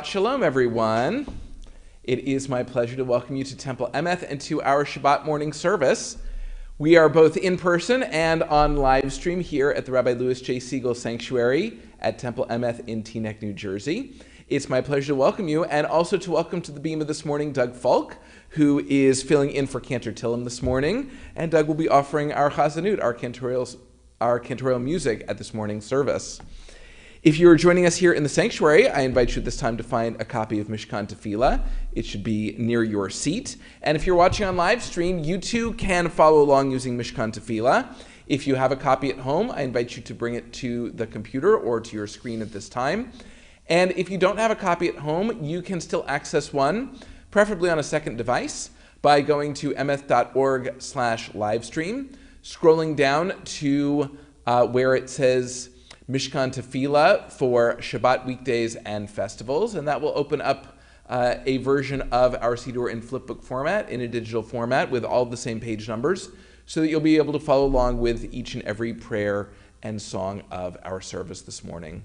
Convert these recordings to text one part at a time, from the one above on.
Shabbat Shalom, everyone. It is my pleasure to welcome you to Temple Emeth and to our Shabbat Morning Service. We are both in person and on live stream here at the Rabbi Louis J. Siegel Sanctuary at Temple Emeth in Teaneck, New Jersey. It's my pleasure to welcome you and also to welcome to the Bima this morning Doug Falk, who is filling in for Cantor Tillum this morning. And Doug will be offering our Chazanut, our cantorial music at this morning's service. If you're joining us here in the sanctuary, I invite you at this time to find a copy of Mishkan Tefillah. It should be near your seat. And if you're watching on live stream, you too can follow along using Mishkan Tefillah. If you have a copy at home, I invite you to bring it to the computer or to your screen at this time. And if you don't have a copy at home, you can still access one, preferably on a second device, by going to emeth.org/livestream, scrolling down to where it says Mishkan Tefillah for Shabbat weekdays and festivals, and that will open up a version of our Siddur in flipbook format, in a digital format with all the same page numbers, so that you'll be able to follow along with each and every prayer and song of our service this morning.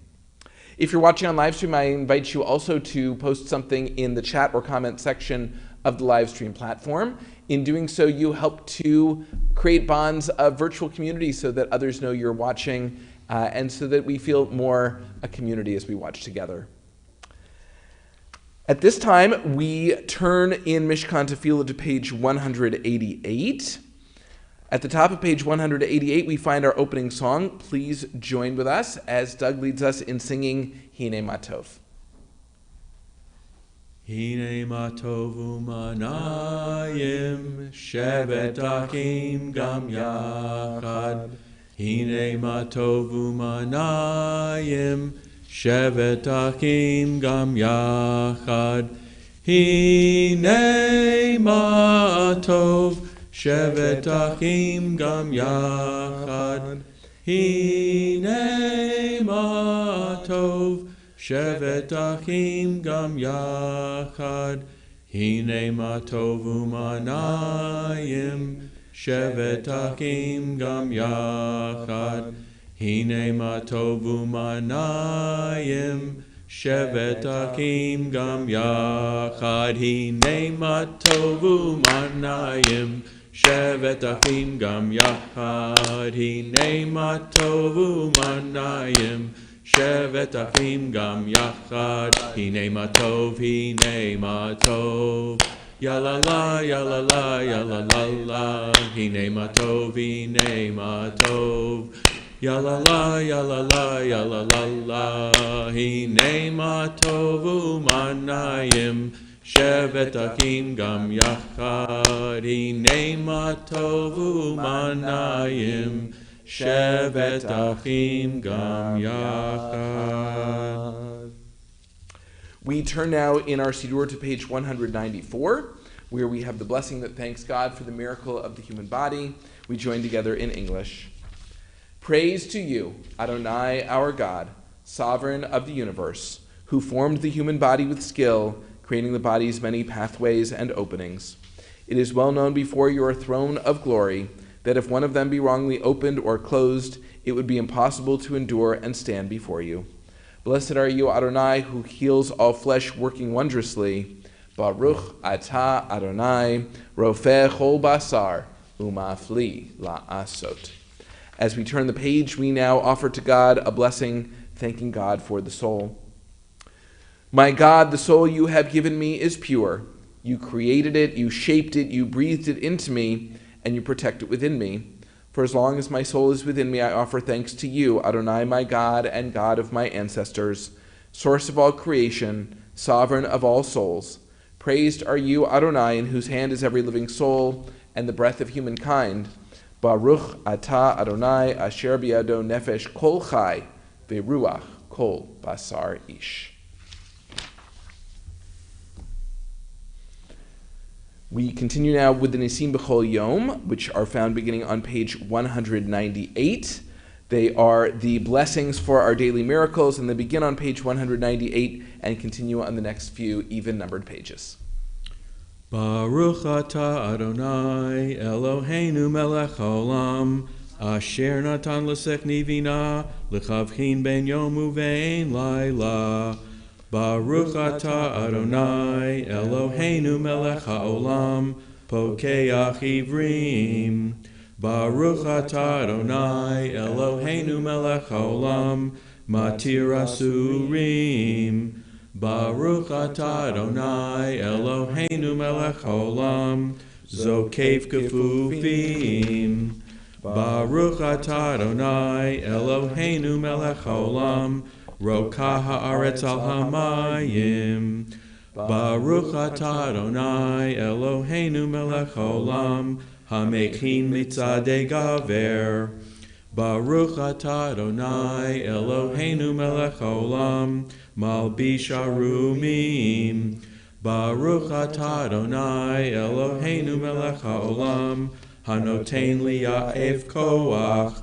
If you're watching on live stream, I invite you also to post something in the chat or comment section of the live stream platform. In doing so, you help to create bonds of virtual community so that others know you're watching and so that we feel more a community as we watch together. At this time, we turn in Mishkan Tefillah to page 188. At the top of page 188, we find our opening song. Please join with us as Doug leads us in singing Hine Matov. Hine Matov umanayim, shevet achim gam yachad. Hine matov umanayim, shevet achim gam yachad. Hine matov, shevet achim gam yachad. Hine matov, shevet achim gam yachad. Hine matov umanayim, shevet achim gam yachad. Hine matov umanayim, shevet achim gam yachad. Hine matov umanayim, shevet achim gam yachad. Hine matov umanayim, shevet achim gam yachad. Hine matov, ya la la, ya la la, ya la la la. Hine matov, ya la la, ya la la, ya la la la. Hine matov umanayim, shevet achim gam yachad. Hine matov umanayim, shevet achim gam yachad. We turn now in our Siddur to page 194, where we have the blessing that thanks God for the miracle of the human body. We join together in English. Praise to you, Adonai, our God, sovereign of the universe, who formed the human body with skill, creating the body's many pathways and openings. It is well known before your throne of glory that if one of them be wrongly opened or closed, it would be impossible to endure and stand before you. Blessed are you, Adonai, who heals all flesh, working wondrously. Baruch atah Adonai, rofeh chol basar, umafli la'asot. As we turn the page, we now offer to God a blessing, thanking God for the soul. My God, the soul you have given me is pure. You created it, you shaped it, you breathed it into me, and you protect it within me. For as long as my soul is within me, I offer thanks to you, Adonai, my God and God of my ancestors, source of all creation, sovereign of all souls. Praised are you, Adonai, in whose hand is every living soul and the breath of humankind. Baruch atah Adonai, asher biado nefesh kol chai, veruach kol basar ish. We continue now with the Nisim B'chol Yom, which are found beginning on page 198. They are the blessings for our daily miracles, and they begin on page 198 and continue on the next few even-numbered pages. Baruch atah Adonai, Eloheinu melech haolam, asher natan l'sech nivina, l'chavchin ben yom uvein laila. Baruch atah Adonai Eloheinu melech haolam pokeach ivrim. Baruch atah Adonai Eloheinu melech haolam matir asurim. Baruch atah Adonai Eloheinu melech haolam zokef kefufim. Baruch atah Adonai Eloheinu melech haolam rokah haaretz al hamayim. Baruch atah Adonai Eloheinu melech haolam hamechin mitzadei gaver. Baruch atah Adonai Eloheinu melech haolam malbish arumim. Baruch atah Adonai Eloheinu melech haolam hanoten liya'ef koach.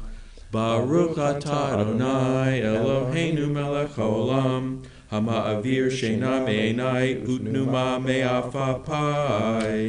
Baruch atah Adonai Eloheinu melech haolam hama'avir sheina me'enai utnuma me'afapai.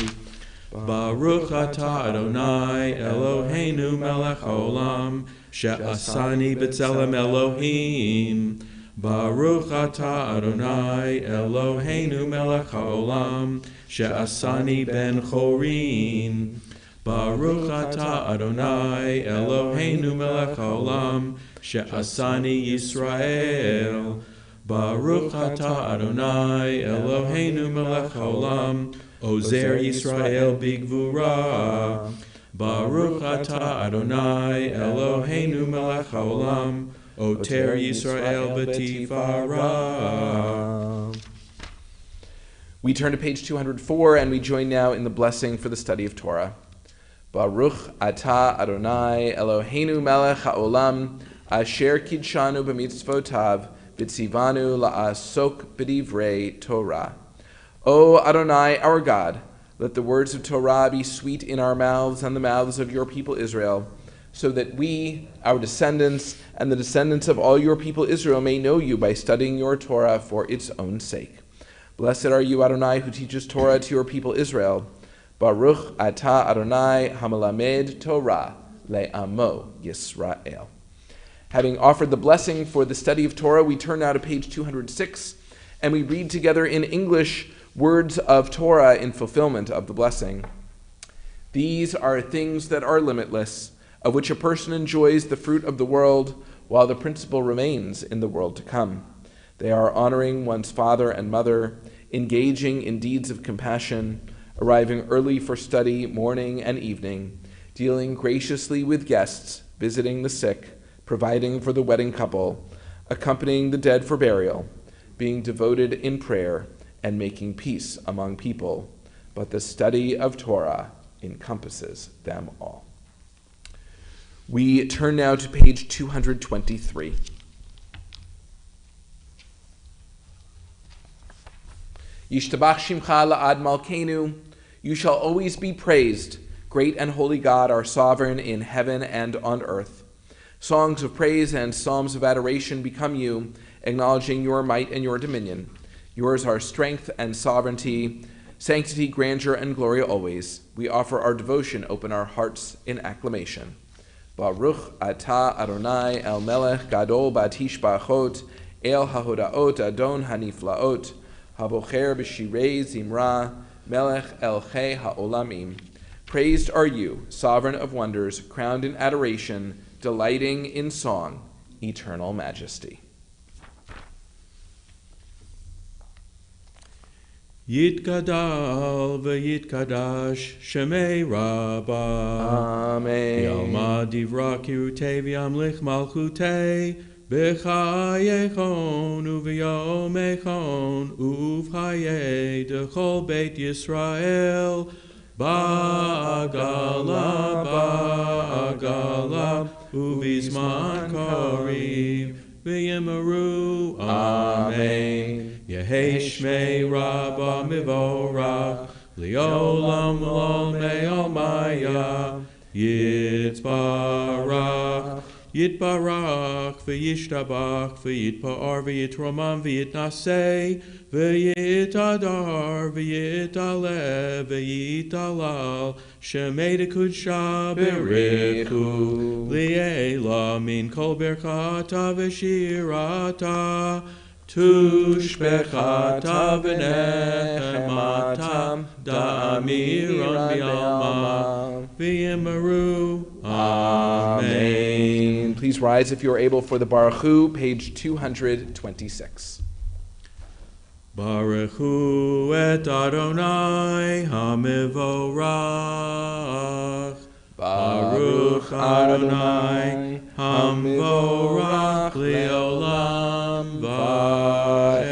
Baruch atah Adonai Eloheinu melech haolam she'asani b'tzelem Elohim. Baruch atah Adonai Eloheinu melech haolam she'asani ben chorin. Baruch atah Adonai Eloheinu melech haolam she'asani Yisrael. Baruch atah Adonai Eloheinu melech haolam ozer Yisrael bigvura. Baruch atah Adonai Eloheinu melech haolam oter Yisrael b'tifara. We turn to page 204 and we join now in the blessing for the study of Torah. Baruch atah Adonai Eloheinu melech haolam asher kidshanu b'mitzvotav v'tzivanu la'asok b'divrei Torah. O Adonai, our God, let the words of Torah be sweet in our mouths and the mouths of your people Israel, so that we, our descendants, and the descendants of all your people Israel may know you by studying your Torah for its own sake. Blessed are you, Adonai, who teaches Torah to your people Israel. Baruch atah Adonai hamalamed Torah le'amo Yisrael. Having offered the blessing for the study of Torah, we turn now to page 206, and we read together in English words of Torah in fulfillment of the blessing. These are things that are limitless, of which a person enjoys the fruit of the world, while the principle remains in the world to come. They are honoring one's father and mother, engaging in deeds of compassion, arriving early for study morning and evening, dealing graciously with guests, visiting the sick, providing for the wedding couple, accompanying the dead for burial, being devoted in prayer, and making peace among people. But the study of Torah encompasses them all. We turn now to page 223. Yishtabach Shimcha la'ad malkeinu. You shall always be praised, great and holy God, our sovereign in heaven and on earth. Songs of praise and psalms of adoration become you, acknowledging your might and your dominion. Yours are strength and sovereignty, sanctity, grandeur, and glory always. We offer our devotion, open our hearts in acclamation. Baruch atah Adonai el melech gadol batish ba'achot el hahodaot adon haniflaot habocher b'shirei zimra melech el chei ha'olamim. Praised are you, sovereign of wonders, crowned in adoration, delighting in song, eternal majesty. Yitgadal v'yitkadash shemei Rabbah. Amen. Yalma divra kirutei v'yamlich malchutei b'chayechon uv'yomechon uv'chayei dechol beit Yisrael ba'agala ba'agala uv'izman kariv v'yimaru. Amen. Yehei shmei Rabbah mivorach li'olam l'ol me'olmaya yitbarach yitbarach v'yishtabach v'yitpa'ar v'yitromam v'yitnaseh v'yitadar v'yitaleh v'yitalal shemei dekudsha berichu li'ela min kol berchata v'shirata Tushbechata v'nechemata da'amiron bi'alma v'yimaru. Amen. Please rise if you are able for the Baruch Hu, page 226. Baruch Hu et Adonai hamivorach. Baruch Adonai hamivorach leolam va'ed.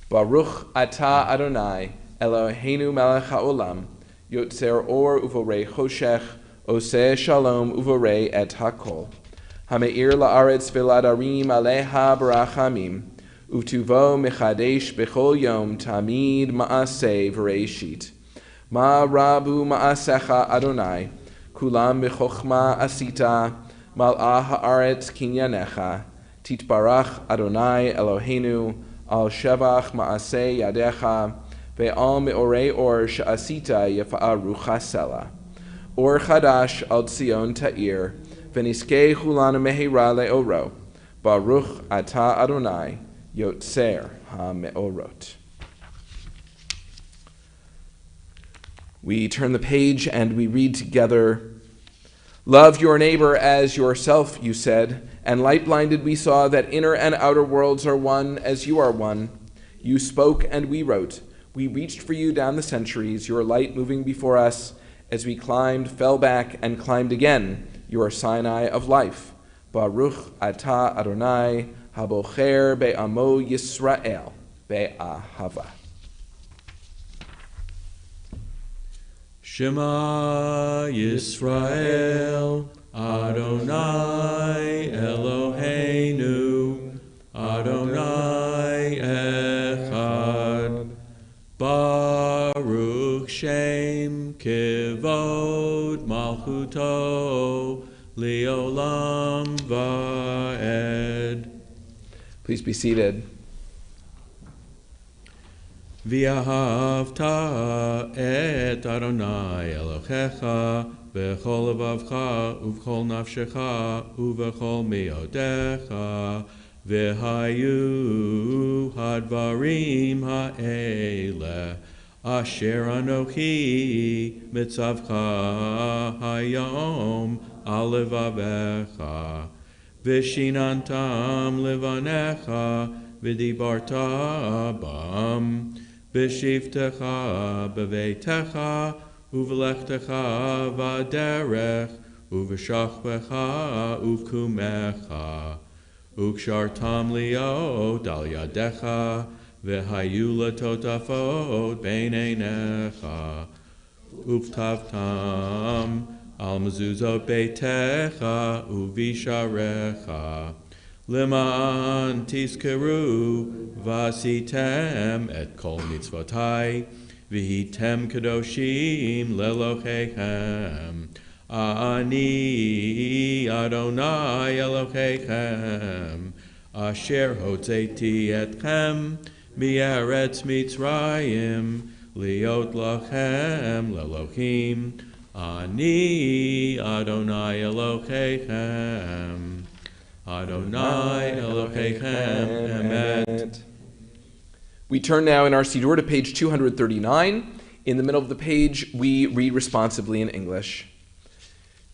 Baruch atah Adonai Eloheinu melech haolam yotzer or uvorei choshech oseh shalom uvorei et hakol hameir la'aretz v'ladarim aleha barachamim utuvo mechadesh bechol yom tamid ma'aseh v'reishit ma rabu ma'asecha Adonai kulam b'chochma asita mal'ah ha'aretz kinyanecha titbarach Adonai Eloheinu al shevach ma'aseh yadecha ve'al me'orei or she'asita yefa'aru chasela or chadash al Tzion ta'ir v'niskei chulana mehira le'oro Baruch atah Adonai yotzer ha'me'orot. We turn the page and we read together, "Love your neighbor as yourself, you said, and light-blinded we saw that inner and outer worlds are one as you are one. You spoke and we wrote. We reached for you down the centuries, your light moving before us. As we climbed, fell back, and climbed again, your Sinai of life. Baruch atah Adonai habocher be'amo Yisrael be'ahava." Shema Yisrael, Adonai Eloheinu, Adonai Echad. Baruch Shem Kivod Malchuto Leolam Va'ed. Please be seated. V'ahavta et Adonai Elohecha v'chol levavcha uv'chol nafshecha uv'chol meodecha v'hayu hadvarim ha'ele asher anochi mitzavcha hayom al levavecha v'shinantam levanecha v'dibarta bam B'shivtecha b'veitecha uv'lechtecha v'derech uv'shachvecha uv'kumecha ukshartam liot al yadecha v'hayu latotafot b'neinecha uv'tavtam al mezuzot beitecha uv'isharecha Leman tizkeru vasitem et kol mitzvotai v'hitem kadoshim leloheichem ani Adonai Eloheichem asher hotzeti etchem mi'eretz Mitzrayim liot lachem lelohim ani Adonai Eloheichem Adonai Eloheichem Emet. We turn now in our Siddur to page 239. In the middle of the page, we read responsively in English.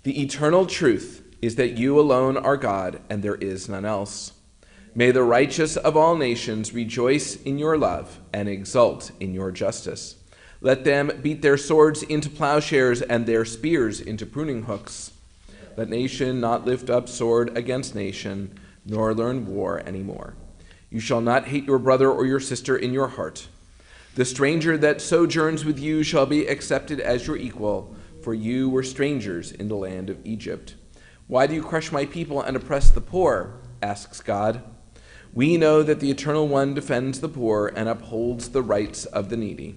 "The eternal truth is that you alone are God, and there is none else. May the righteous of all nations rejoice in your love and exult in your justice. Let them beat their swords into plowshares and their spears into pruning hooks. Let nation not lift up sword against nation, nor learn war anymore. You shall not hate your brother or your sister in your heart. The stranger that sojourns with you shall be accepted as your equal, for you were strangers in the land of Egypt. Why do you crush my people and oppress the poor?" asks God. "We know that the Eternal One defends the poor and upholds the rights of the needy.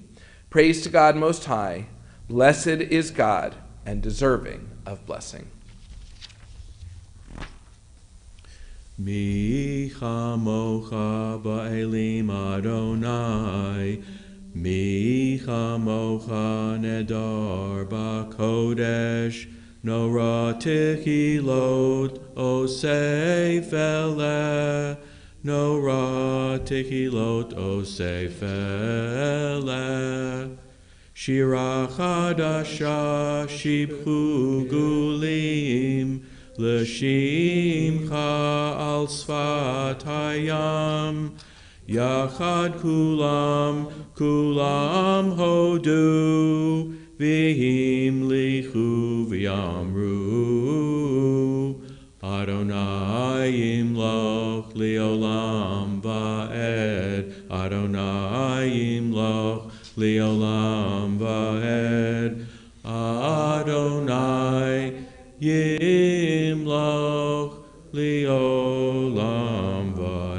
Praise to God Most High. Blessed is God and deserving of blessing." Mi chamocha ba'elim Adonai, mi chamocha nedar ba'kodesh, Nora Tichilot Osefele, Nora Tichilot Osefele. Shira Chadasha Shibchu Gulim, L'shimcha al Sfat Hayam, Yachad Kulam Hodu, Vihim lichu v'yamru, Adonai yimloch li'olam va'ed, Adonai yimloch li'olam va'ed, Adonai yimloch li'olam va'ed.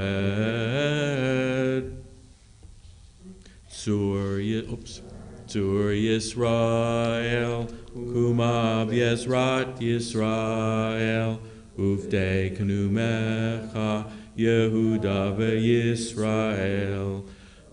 Tzur Yisrael, Kumav Yezrat Yisrael, Uvdei Knumecha, Yehuda veYisrael.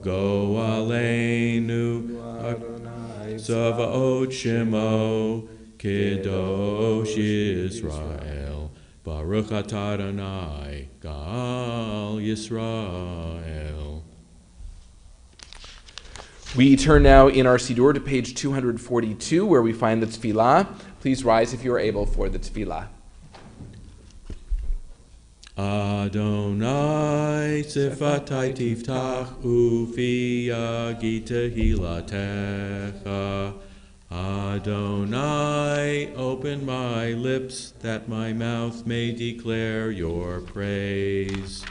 Go Aleinu, Adonai, Tzavaot Shemo, Kedosh Yisrael, Baruch atah Adonai, Gal Yisrael. We turn now in our Siddur to page 242, where we find the Tefillah. Please rise if you are able for the Tefillah. Adonai sifatai tiftach ufi yagita hilatecha. Adonai, open my lips that my mouth may declare your praise.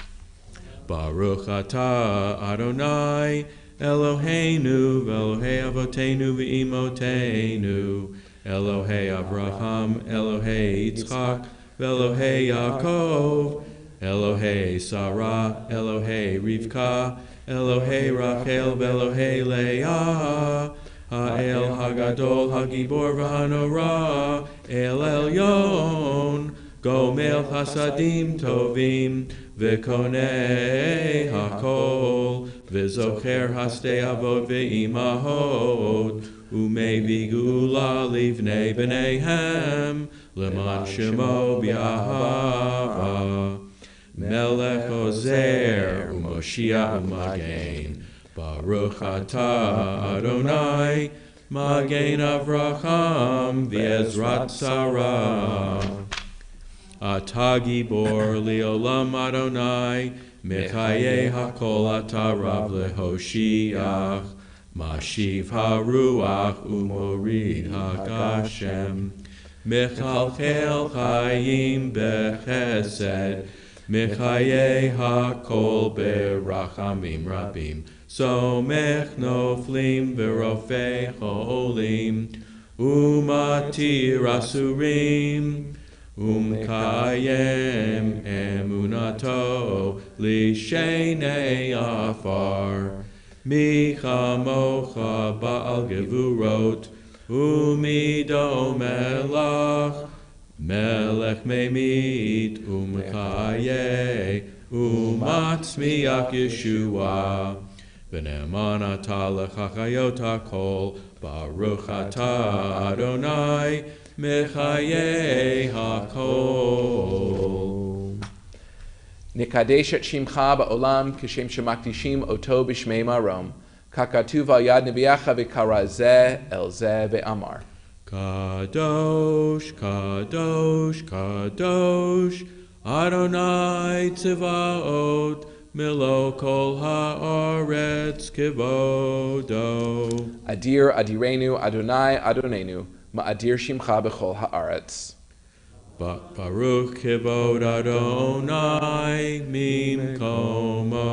Baruch atah Adonai, Eloheinu, Elohei Avotenu v'Imotenu, Elohei Abraham, Elohei Yitzchak, Elohei Yaakov, Elohei Sarah, Elohei Rivka, Elohei Rachel, Elohei Leah, Ha'el Hagadol, Hagibor v'Hanora, El Elyon, Gomel Hasadim Tovim, V'konei Hakol, V'zocher Hasdei Avot V'imahot, Umevi Gula Livnei B'neihem, L'man Shemo B'Yahava, Melech Ozer, U'Moshiach U'Magen, Baruch atah Adonai, Magen Avraham, V'Ezrat Sarah. Atah Gibor li'olam Adonai, Mechaye hakol atah Rav lehoshiach, Mashiv haruach u'morid hagashem, Mechalchel chayim bechesed, Mechaye hakol berachamim rabim, Somech noflim v'rofei cholim, Umatir asurim, Kayem emunato lishenei afar, Michamocha ba'al gevurot, Umido melach, Melech memit, Kaye, Umatzmiach Yeshua, V'ne'eman atah lechachayot hakol, Baruch atah Adonai, Mechaye hakol. Nikadesh et shimcha ba'olam kishem shemakdishim oto b'shmei marom. Kakatuv al yad nebiyacha v'kara zeh el zeh ve'amar. Kadosh, Kadosh, Kadosh, Adonai Tzevaot, Milo kol haaretz kivodo. Adir adirenu Adonai Adonenu. Ma'adir shimcha b'chol haaretz. Baruch kivod Adonai mimkomo.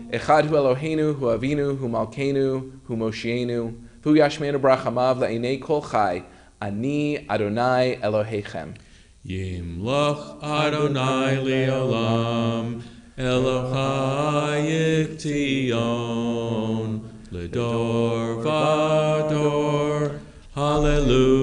Echad hu Eloheinu, hu Avinu, hu Malkeinu, hu Moshienu, hu Yashmeinu brachamav la'inei kol chai, Ani Adonai Elohechem. Yimloch Adonai li'olam, Elohai yiktion, L'dor v'dor, Hallelujah.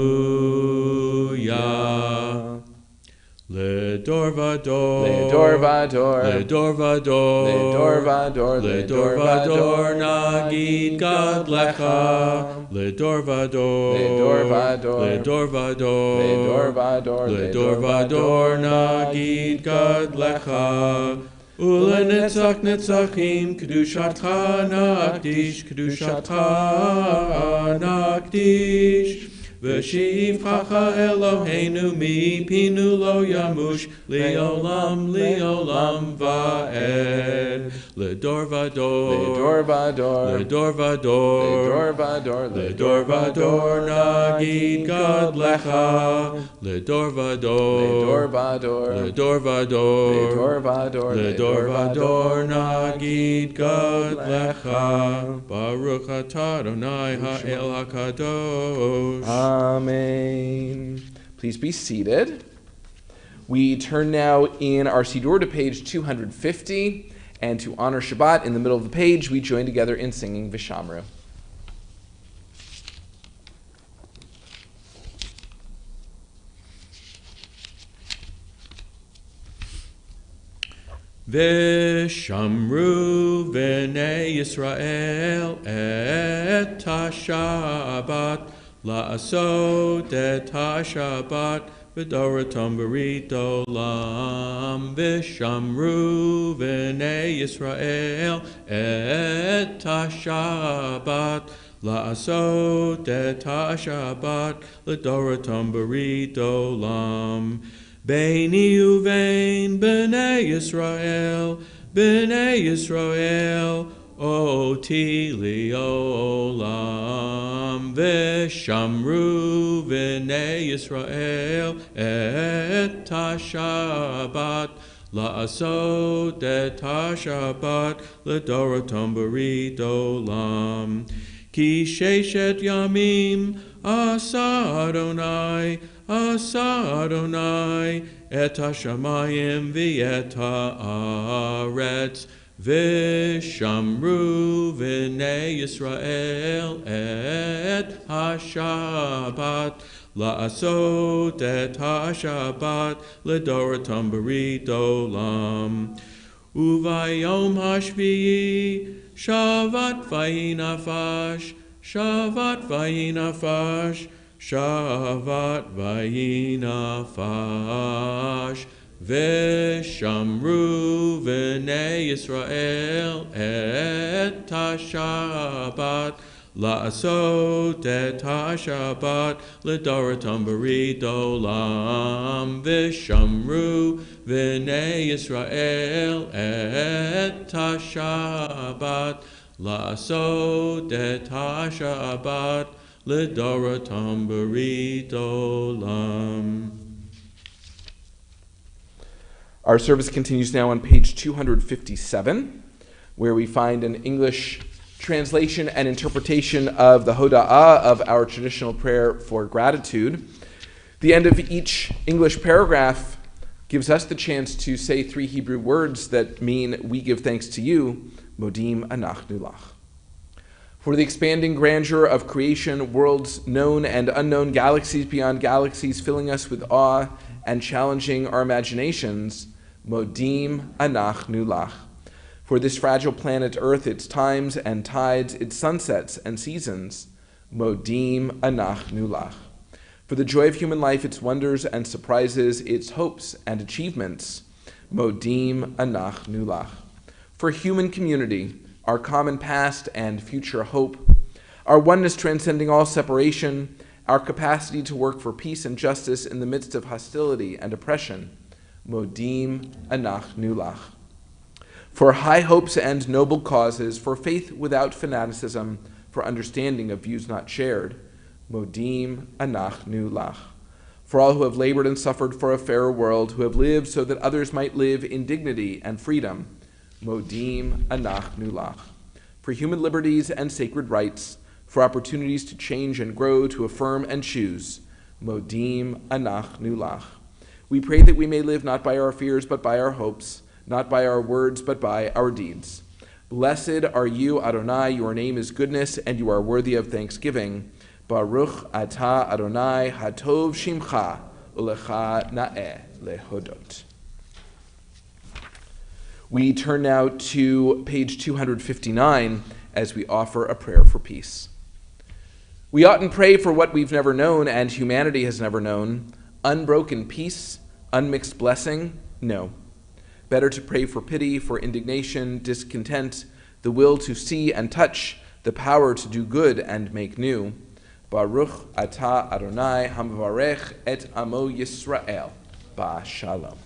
L'dor v'dor, L'dor v'dor, L'dor v'dor, L'dor v'dor, L'dor v'dor, Nagid Gad Lecha, Ledor vador, Ledor vador, Ledor vador, Ledor vador, Ledor vador, Nagid Gad Lecha, Ulenetzach Netzachim, Kedushatcha Nakdish, Kedushatcha Nakdish. V'shivchacha Eloheinu mipinu lo yamush Leolam leolam va'ed Ledor vador Ledor vador, Ledor vador Ledor vador, Ledor vador Nagid Gad Lecha Ledor vador Ledor vador, Ledor vador Ledor vador, Ledor vador Nagid Gad Lecha Baruch atah Adonai ha'el hakadosh. Amen. Please be seated. We turn now in our Siddur to page 250, and to honor Shabbat, in the middle of the page, we join together in singing Vishamru. Vishamru v'nei Yisrael et ha-Shabbat la'asot et ha-Shabbat v'doratam berit olam. Vishamru v'nei Yisrael et ha-Shabbat la'asot et ha-Shabbat v'doratam berit olam. Beini uvein b'nei Yisrael, oti li'olam. V'shamru b'nei Yisrael et ha-Shabbat, la'asot et ha-Shabbat, l'doratam berit olam. Ki sheshet yamim asa Adonai et hashamayim v'et haaretz v'shamru v'nei Yisrael et ha-Shabbat la'asot et ha-Shabbat l'doratam berit olam. Uvayom hashviyi shavat vayinafash, shavat vayinafash, shavat vayinafash. V'shamru v'nei Yisrael et ha-Shabbat la'asot et ha-Shabbat l'doratam berit olam. V'shamru v'nei Yisrael et ha-Shabbat la'asot et ha-Shabbat l'doratam berit olam. Our service continues now on page 257, where we find an English translation and interpretation of the Hoda'ah of our traditional prayer for gratitude. The end of each English paragraph gives us the chance to say three Hebrew words that mean we give thanks to you, Modim Anachnu Lach. For the expanding grandeur of creation, worlds known and unknown, galaxies beyond galaxies, filling us with awe and challenging our imaginations, Modim Anachnu Lach. For this fragile planet Earth, its times and tides, its sunsets and seasons, Modim Anachnu Lach. For the joy of human life, its wonders and surprises, its hopes and achievements, Modim Anachnu Lach. For human community, our common past and future hope, our oneness transcending all separation, our capacity to work for peace and justice in the midst of hostility and oppression, Modim Anachnu Lach. For high hopes and noble causes, for faith without fanaticism, for understanding of views not shared, Modim Anachnu Lach. For all who have labored and suffered for a fairer world, who have lived so that others might live in dignity and freedom, Modim Anachnu Lach. For human liberties and sacred rights, for opportunities to change and grow, to affirm and choose, Modim Anachnu Lach. We pray that we may live not by our fears but by our hopes, not by our words but by our deeds. Blessed are you, Adonai, your name is goodness, and you are worthy of thanksgiving. Baruch atah Adonai hatov shimcha, ulecha na'eh lehodot. We turn now to page 259 as we offer a prayer for peace. We oughtn't pray for what we've never known and humanity has never known. Unbroken peace, unmixed blessing, no. Better to pray for pity, for indignation, discontent, the will to see and touch, the power to do good and make new. Baruch atah Adonai hamvarech et amo Yisrael. Ba shalom.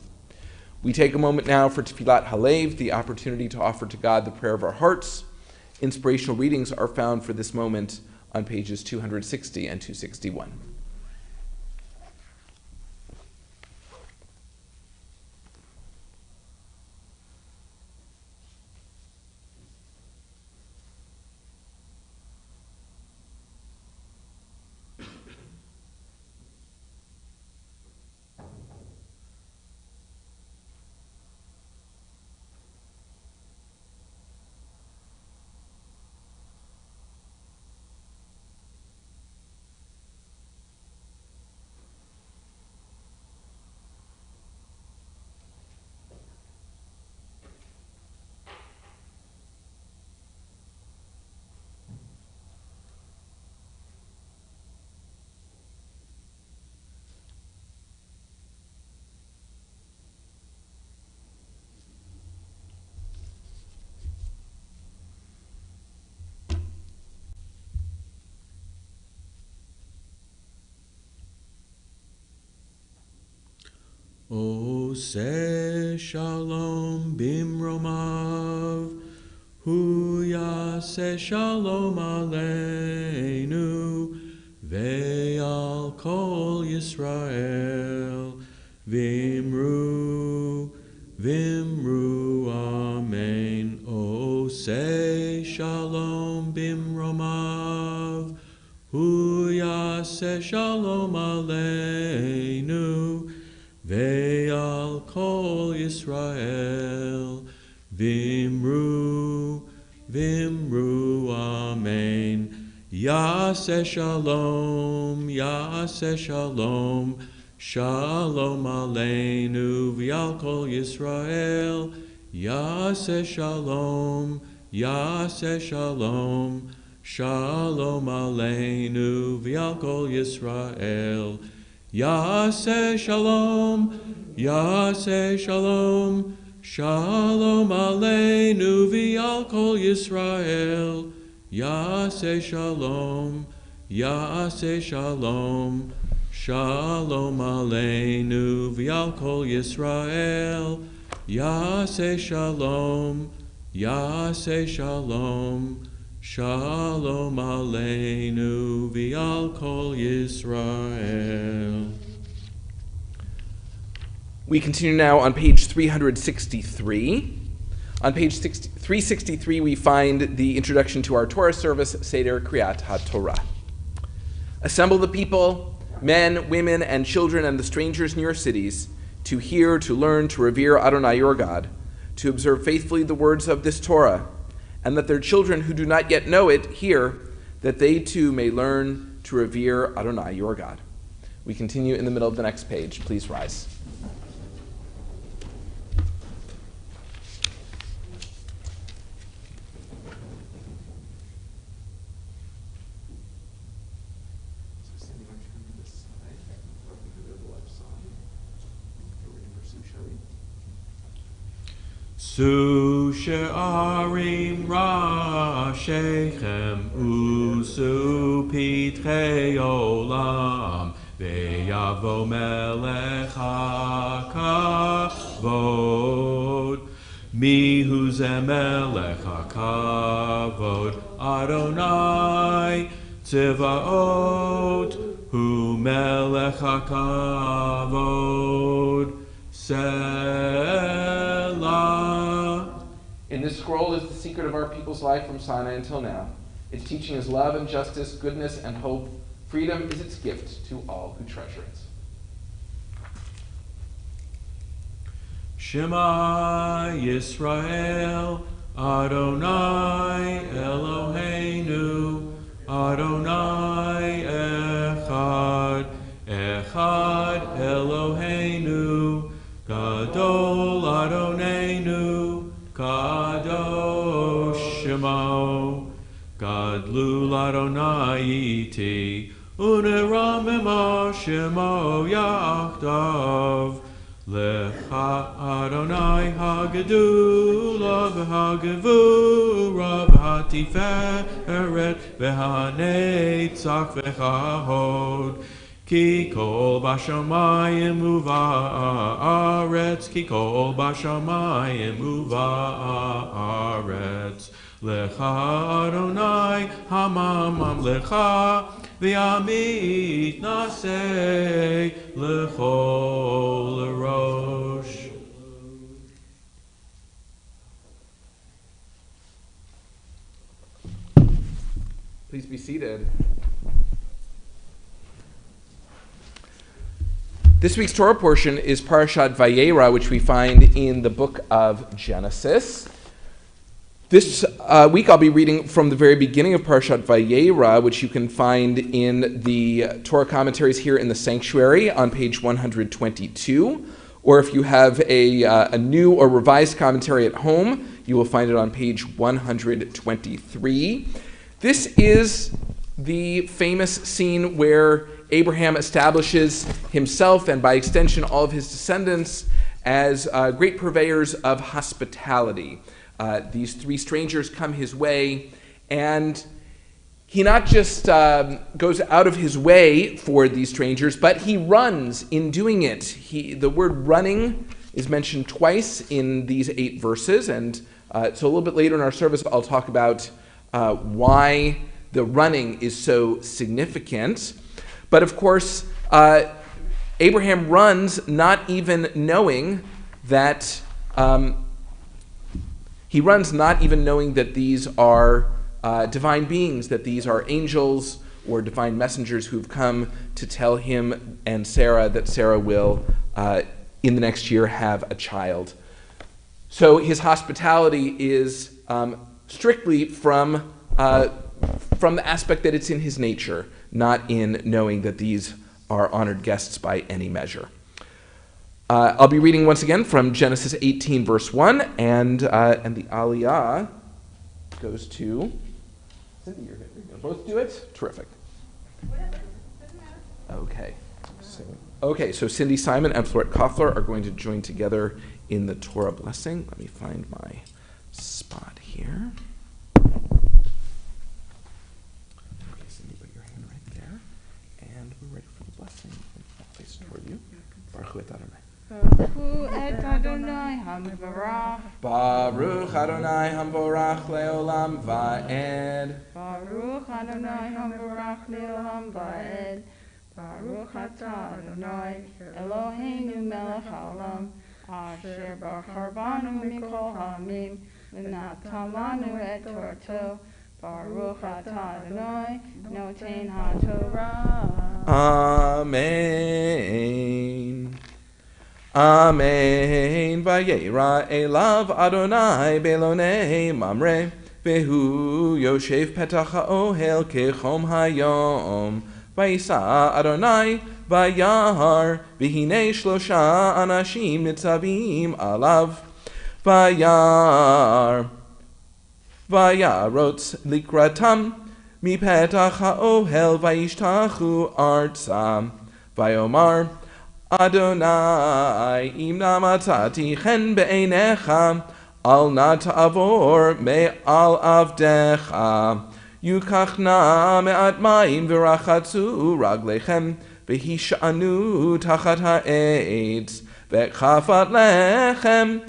We take a moment now for Tefillat Halev, the opportunity to offer to God the prayer of our hearts. Inspirational readings are found for this moment on pages 260 and 261. Ose shalom bimromav, hu yaseh shalom aleinu, ve'al kol Yisrael, vimru, vimru, amen. Ose shalom bimromav, hu yaseh shalom aleinu, ve'al kol Yisrael, vimru, vimru, amen. Yaseh shalom, yaseh shalom, shalom aleinu, ve'al kol Yisrael, yaseh shalom, yaseh shalom, shalom aleinu, ve'al kol Yisrael, Yaseh shalom, Yaseh shalom, shalom aleinu v'al kol Yisrael. Yaseh shalom, Yaseh shalom, shalom aleinu v'al kol Yisrael. Yaseh shalom, Yaseh shalom, shalom aleinu v'al kol Yisrael. We continue now on page 363. On page 363, we find the introduction to our Torah service, Seder Kriyat HaTorah. Assemble the people, men, women, and children, and the strangers in your cities, to hear, to learn, to revere Adonai your God, to observe faithfully the words of this Torah, and that their children who do not yet know it hear, that they too may learn to revere Adonai your God. We continue in the middle of the next page. Please rise. Su she'arim rashechem usu pitrei olam ve'yavo melech hakavod mihu ze melech hakavod Adonai tzivaot hu melech hakavod Selah. In this scroll is the secret of our people's life from Sinai until now. Its teaching is love and justice, goodness and hope. Freedom is its gift to all who treasure it. Shema Yisrael, Adonai Eloheinu, Adonai Echad, Echad Eloheinu, Gadol Adonenu, Kadosh Shemo, Gadlul Adonai iti, ונרוממו שמו יחדיו. לך אדוני הגדולה והגבורה והתפארת והנצח וההוד. כי כל בשמיים ובארץ, כי כל בשמיים ובארץ. לך אדוני הממלכה והמתנשא לכל ראש. Please be seated. This week's Torah portion is Parashat Vayera, which we find in the book of Genesis. This week I'll be reading from the very beginning of Parashat Vayera, which you can find in the Torah commentaries here in the sanctuary on page 122. Or if you have a new or revised commentary at home, you will find it on page 123. This is the famous scene where Abraham establishes himself and by extension all of his descendants as great purveyors of hospitality. These three strangers come his way, and he not just goes out of his way for these strangers, but he runs in doing it. The word running is mentioned twice in these 8 verses, and so a little bit later in our service I'll talk about why the running is so significant. But of course, Abraham runs not even knowing that these are divine beings, that these are angels or divine messengers who've come to tell him and Sarah that Sarah will, in the next year, have a child. So his hospitality is strictly from the aspect that it's in his nature, not in knowing that these are honored guests by any measure. I'll be reading once again from Genesis 18, verse 1, and the Aliyah goes to Cindy. You're going to both do it? Terrific. Okay, so Cindy Simon and Florette Koffler are going to join together in the Torah blessing. Let me find my spot here. Baruch et Adonai HaMevorach. Baruch Adonai HaMevorach leolam va'ed. Baruch Adonai HaMevorach leolam va'ed. Baruch atah Adonai Eloheinu melech haolam, asher bachar banu mikol ha'amim, v'natan lanu et torto. Baruch atah Adonai noten haTorah. Amen. Amen. Vayera elav Adonai belonei mamre, vehu yoshev petach ha'ohel kechom hayom. Vayisa Adonai vayahar, v'hinei shlosha anashim nitzavim alav. Vayarotz likratam, mipetach ha'ohel vayishtachu artsa. Vayomar Adonai, im namatati chen be'einecha, al na ta'avor me'al avdecha. Yukachna me'at mayim v'rachatzu raglechem, v'hishanu tachat ha'etz, v'chafat lechem,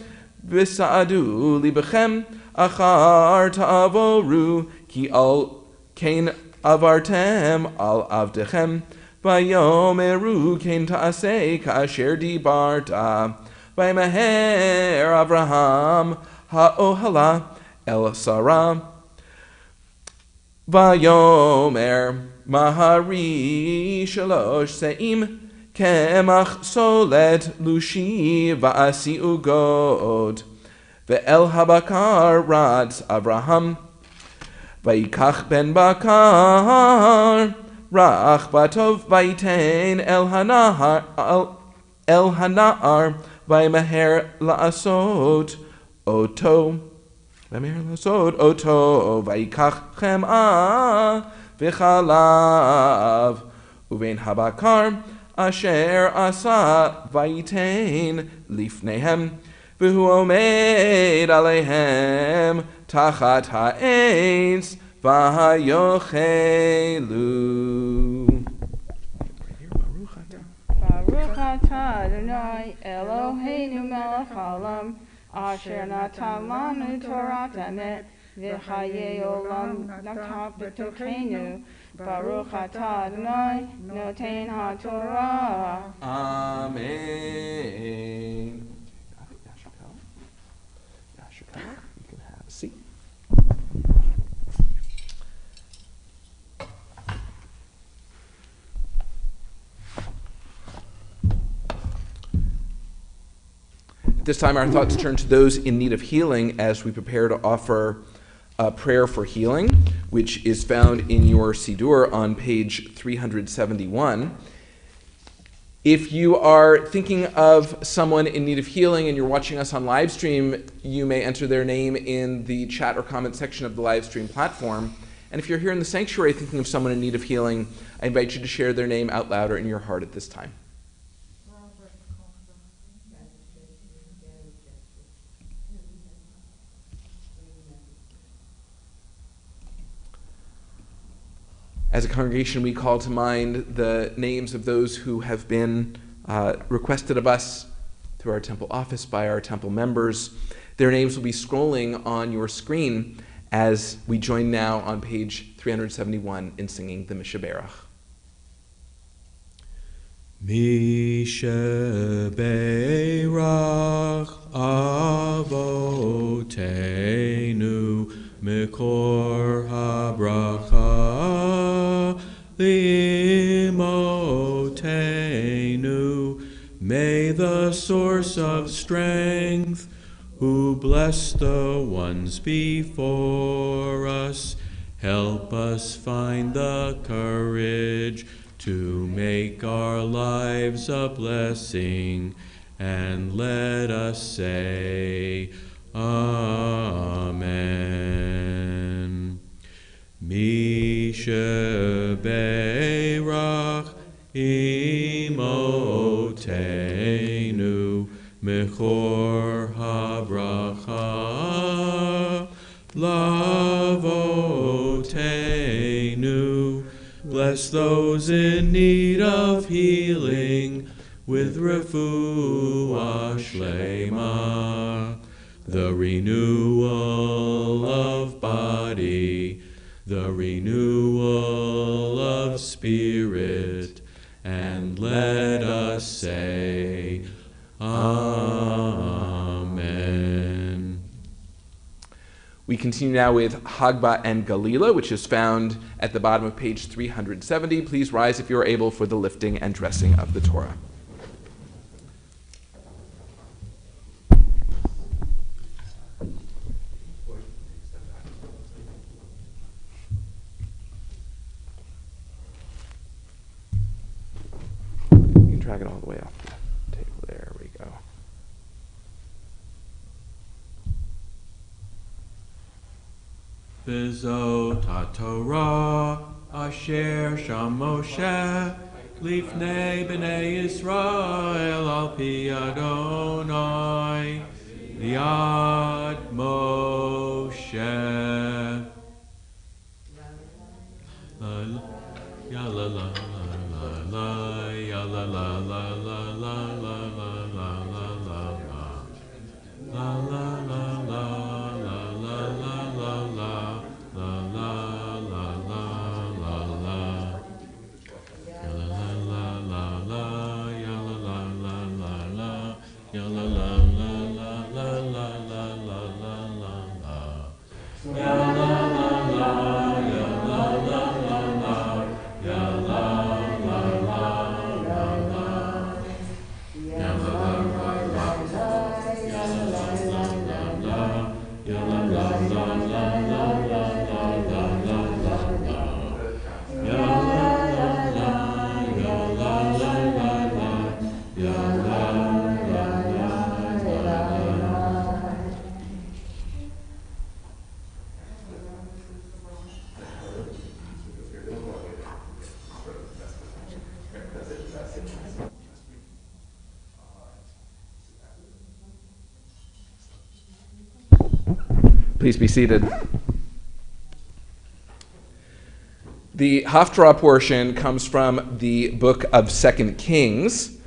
v'sa'adu libechem, achar ta'avoru, ki al kein avartem al avdechem, Vayomeru kein ta'aseh ka'asher dibarta. Vayimeher Avraham ha'ohala el Sarah. Vayomer mahari shalosh se'im kemach solet lushi va'asi ugod. Ve'el habakar radz Avraham. Vayikach ben bakar. Rach batov vayitain el hana'ar vayimeher la'asot oto vayikach chem'a v'chalav uvein habakar, asher asa vayitain lifnehem, v'hu omeid aleihem tachat ha'etz v'hayochelu. Baruch atah Adonai Eloheinu melech haolam, asher natan lanu Torat emet, v'chayei olam naftav b'tochenu. Baruch atah Adonai noten haTorah. Amen. Yashikal, you can have a seat. At this time, our thoughts turn to those in need of healing as we prepare to offer a prayer for healing, which is found in your Siddur on page 371. If you are thinking of someone in need of healing and you're watching us on live stream, you may enter their name in the chat or comment section of the live stream platform. And if you're here in the sanctuary thinking of someone in need of healing, I invite you to share their name out loud or in your heart at this time. As a congregation, we call to mind the names of those who have been requested of us through our temple office by our temple members. Their names will be scrolling on your screen as we join now on page 371 in singing the Mishaberach. Mishaberach Avotenu Mikor habracha li'imotenu. May the source of strength, who bless the ones before us, help us find the courage to make our lives a blessing, and let us say, Amen. Mishaberach imotenu mechor habracha lavotenu. Bless those in need of healing with refuah shlema, the renewal of body, the renewal of spirit, and let us say, Amen. We continue now with Hagba and Galila, which is found at the bottom of page 370. Please rise if you are able for the lifting and dressing of the Torah. Drag it all the way off the table. There we go. V'zot haTorah asher sham Moshe lifnei b'nei Yisrael al pi Adonai liad Moshe. Ya la la la la, ya la la la la la la la la la la la la la la Please be seated. The Haftarah portion comes from the book of 2 Kings.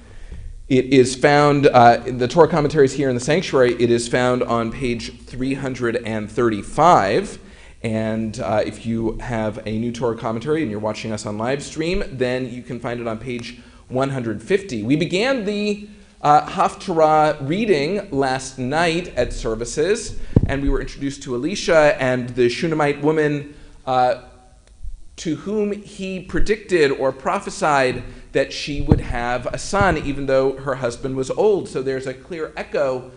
It is found, in the Torah commentaries here in the sanctuary, it is found on page 335. And if you have a new Torah commentary and you're watching us on live stream, then you can find it on page 150. We began the Haftarah reading last night at services, and we were introduced to Elisha and the Shunammite woman to whom he predicted or prophesied that she would have a son, even though her husband was old. So there's a clear echo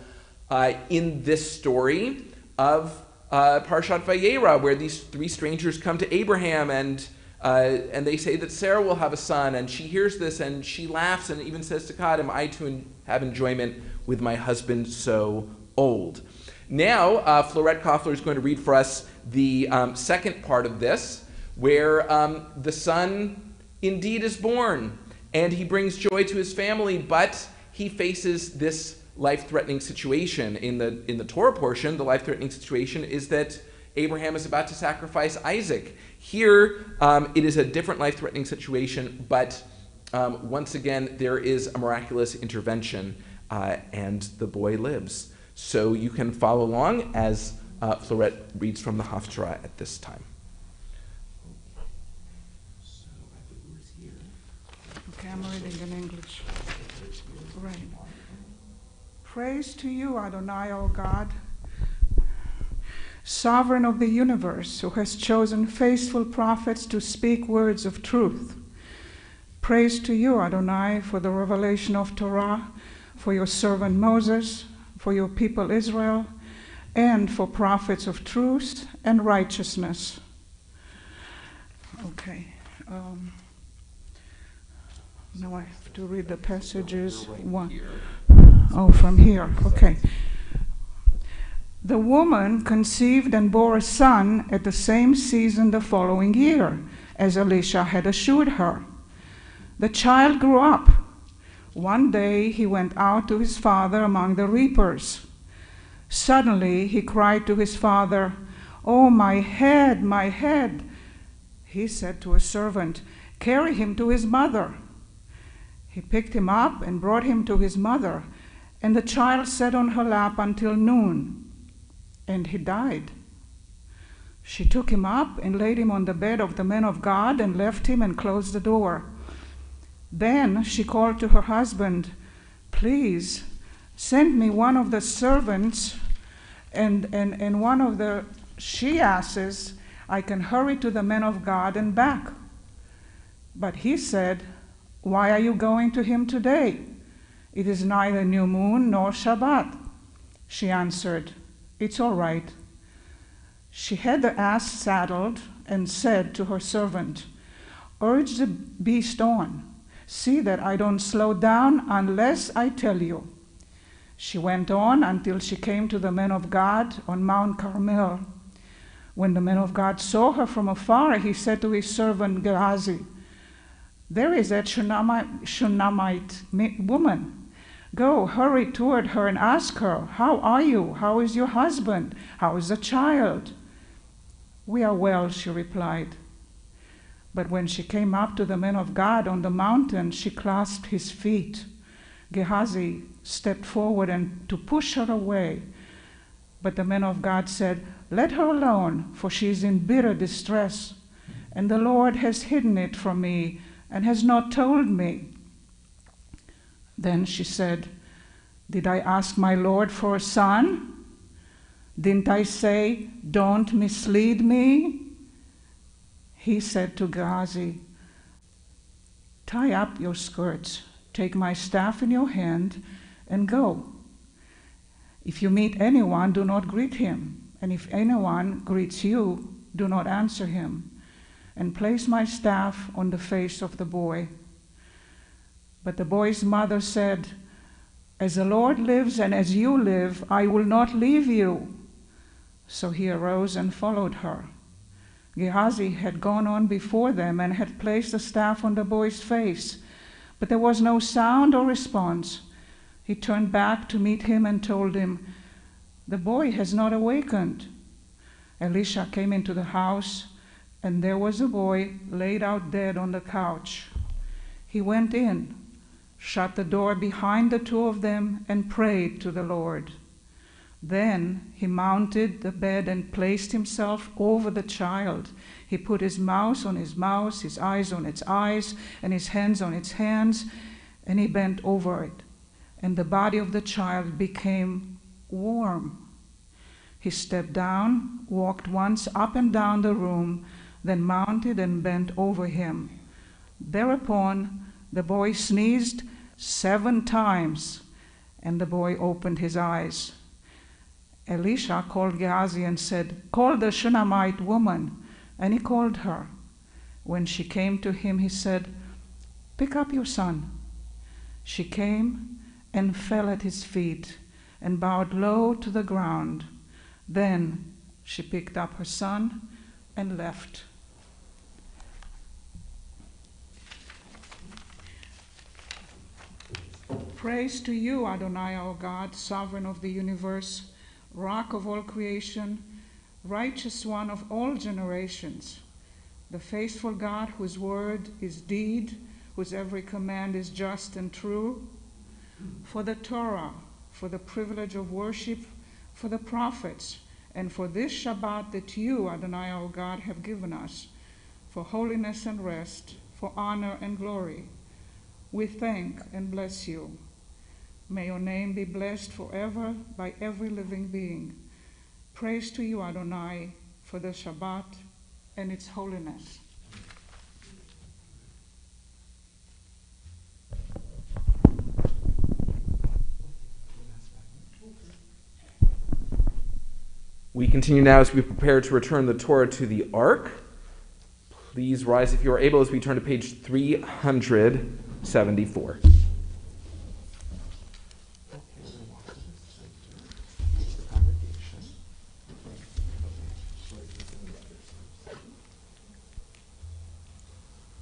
in this story of Parshat Vayera, where these three strangers come to Abraham and they say that Sarah will have a son, and she hears this and she laughs and even says to God, am I to have enjoyment with my husband so old? Now, Florette Koffler is going to read for us the second part of this, where the son indeed is born, and he brings joy to his family, but he faces this life-threatening situation. In the Torah portion, the life-threatening situation is that Abraham is about to sacrifice Isaac. Here, it is a different life-threatening situation, but once again, there is a miraculous intervention, and the boy lives. So you can follow along as Florette reads from the Haftarah at this time. Okay, I'm reading in English. Right. Praise to you, Adonai, O God, sovereign of the universe, who has chosen faithful prophets to speak words of truth. Praise to you, Adonai, for the revelation of Torah, for your servant Moses, for your people Israel, and for prophets of truth and righteousness. Okay. Now I have to read the passages. From here. Okay. The woman conceived and bore a son at the same season the following year, as Elisha had assured her. The child grew up. One day he went out to his father among the reapers. Suddenly he cried to his father, "Oh, my head, my head!" He said to a servant, "Carry him to his mother." He picked him up and brought him to his mother, and the child sat on her lap until noon, and he died. She took him up and laid him on the bed of the men of God and left him and closed the door. Then she called to her husband, "Please, send me one of the servants and one of the she-asses. I can hurry to the men of God and back." But he said, "Why are you going to him today? It is neither new moon nor Shabbat." She answered, "It's all right." She had the ass saddled and said to her servant, "Urge the beast on. See that I don't slow down unless I tell you." She went on until she came to the men of God on Mount Carmel. When the man of God saw her from afar, he said to his servant Gehazi, "There is that Shunammite woman. Go, hurry toward her and ask her, 'How are you? How is your husband? How is the child?' 'We are well,' she replied. But when she came up to the man of God on the mountain, she clasped his feet. Gehazi stepped forward and to push her away. But the man of God said, 'Let her alone, for she is in bitter distress, and the Lord has hidden it from me and has not told me.' Then she said, 'Did I ask my Lord for a son? Didn't I say, don't mislead me?' He said to Gehazi, 'Tie up your skirts, take my staff in your hand, and go. If you meet anyone, do not greet him, and if anyone greets you, do not answer him, and place my staff on the face of the boy.' But the boy's mother said, 'As the Lord lives and as you live, I will not leave you.' So he arose and followed her. Gehazi had gone on before them and had placed the staff on the boy's face. But there was no sound or response. He turned back to meet him and told him, "The boy has not awakened." Elisha came into the house, and there was a boy laid out dead on the couch. He went in, shut the door behind the two of them, and prayed to the Lord. Then he mounted the bed and placed himself over the child. He put his mouth on its mouth, his eyes on its eyes, and his hands on its hands, and he bent over it. And the body of the child became warm. He stepped down, walked once up and down the room, then mounted and bent over him. Thereupon the boy sneezed 7 times, and the boy opened his eyes. Elisha called Gehazi and said, "Call the Shunammite woman." And he called her. When she came to him, he said, "Pick up your son." She came and fell at his feet and bowed low to the ground. Then she picked up her son and left. Praise to you, Adonai, our God, sovereign of the universe, rock of all creation, righteous one of all generations, the faithful God whose word is deed, whose every command is just and true, for the Torah, for the privilege of worship, for the prophets, and for this Shabbat that you, Adonai, our God, have given us, for holiness and rest, for honor and glory. We thank and bless you. May your name be blessed forever by every living being. Praise to you, Adonai, for the Shabbat and its holiness. We continue now as we prepare to return the Torah to the Ark. Please rise if you are able as we turn to page 374.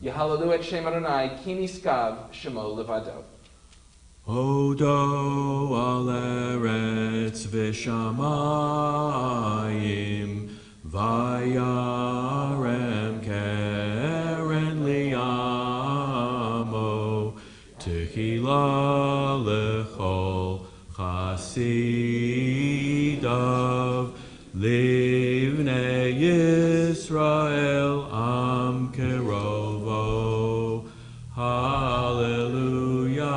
Yehalalu et Shem Adonai, ki niskav shemo levado. Odo al eretz v'shamayim, vayarem keren li'amo, tehila lechol chasidav, livnei Yisrael am kerovo. Hallelujah,